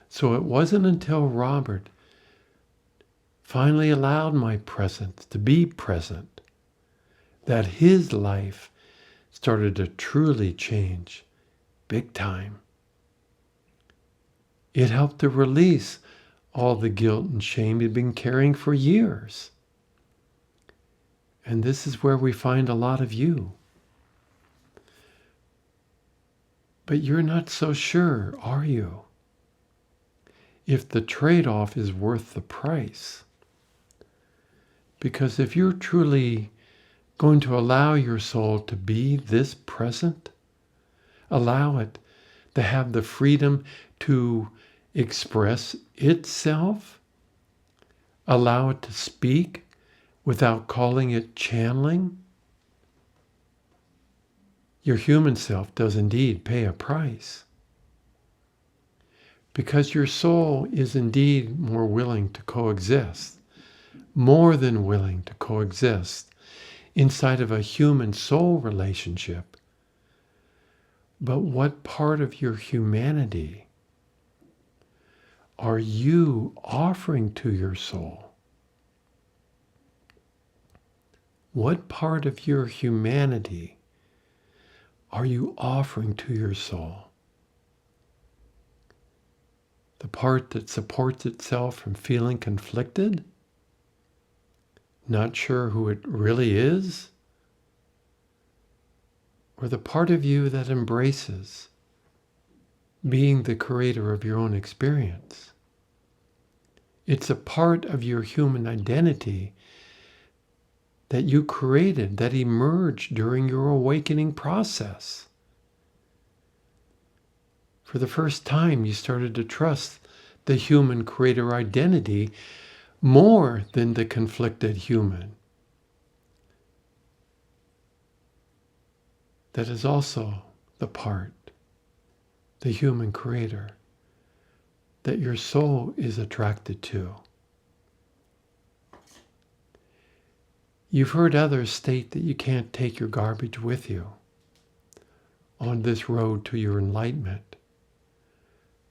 So it wasn't until Robert finally allowed my presence to be present that his life started to truly change big time. It helped to release all the guilt and shame he'd been carrying for years. And this is where we find a lot of you. But you're not so sure, are you? If the trade-off is worth the price. Because if you're truly going to allow your soul to be this present, allow it to have the freedom to express itself, allow it to speak without calling it channeling, your human self does indeed pay a price. Because your soul is indeed more willing to coexist, more than willing to coexist inside of a human soul relationship. But what part of your humanity are you offering to your soul? What part of your humanity are you offering to your soul? The part that supports itself from feeling conflicted? Not sure who it really is? Or the part of you that embraces being the creator of your own experience? It's a part of your human identity that you created, that emerged during your awakening process. For the first time, you started to trust the human creator identity more than the conflicted human. That is also the part, the human creator, that your soul is attracted to. You've heard others state that you can't take your garbage with you on this road to your enlightenment.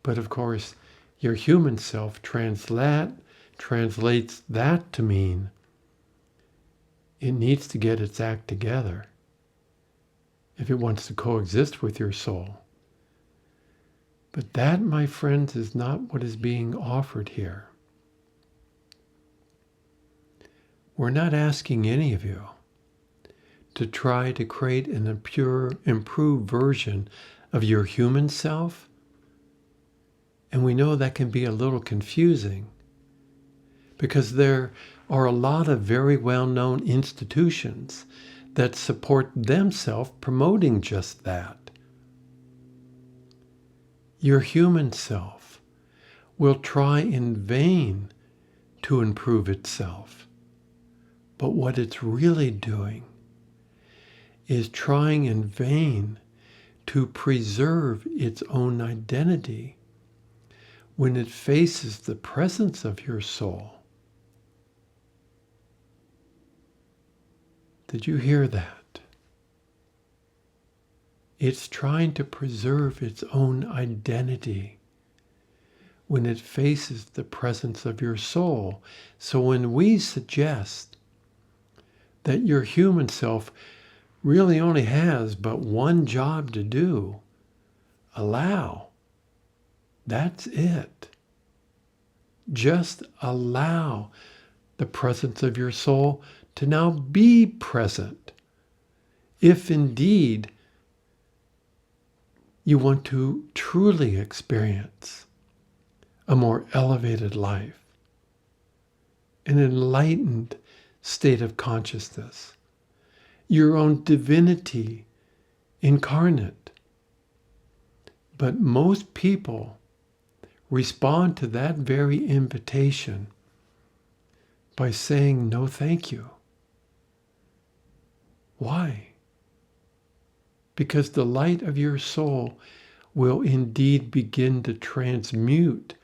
But of course, your human self translates that to mean it needs to get its act together if it wants to coexist with your soul. But that, my friends, is not what is being offered here. We're not asking any of you to try to create an improved version of your human self. And we know that can be a little confusing because there are a lot of very well-known institutions that support themselves promoting just that. Your human self will try in vain to improve itself. But what it's really doing is trying in vain to preserve its own identity when it faces the presence of your soul. Did you hear that? It's trying to preserve its own identity when it faces the presence of your soul. So when we suggest that your human self really only has but one job to do, allow. That's it. Just allow the presence of your soul to now be present. If indeed you want to truly experience a more elevated life, an enlightened state of consciousness, your own divinity incarnate. But most people respond to that very invitation by saying no thank you. Why? Because the light of your soul will indeed begin to transmute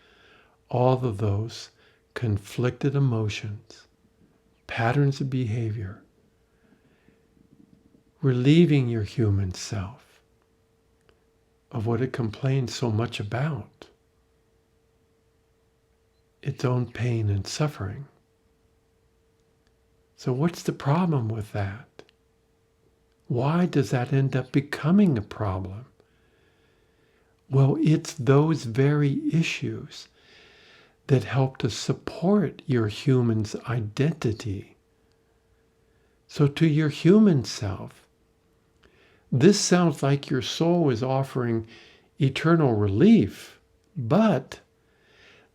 all of those conflicted emotions, patterns of behavior, relieving your human self of what it complains so much about. its own pain and suffering. So what's the problem with that? Why does that end up becoming a problem? Well, it's those very issues that help to support your human's identity. So to your human self, this sounds like your soul is offering eternal relief, but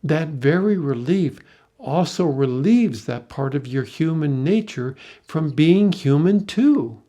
that very relief also relieves that part of your human nature from being human too.